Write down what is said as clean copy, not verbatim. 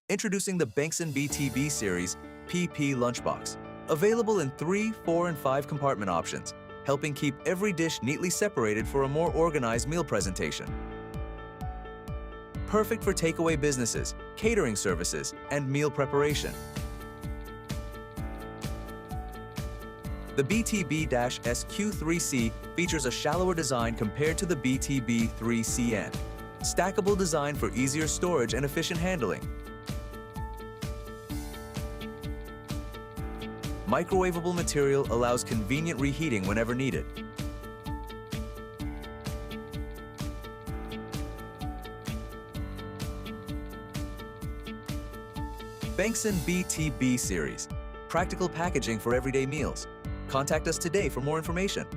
Introducing the Benxon BTB series PP lunchbox, available in 3, 4, and 5 compartment options, helping keep every dish neatly separated for a more organized meal presentation. Perfect for takeaway businesses, catering services, and meal preparation. The BTB-SQ3C features a shallower design compared to the BTB-3CN. Stackable design for easier storage and efficient handling. Microwaveable material allows convenient reheating whenever needed. Benxon BTB series, practical packaging for everyday meals. Contact us today for more information.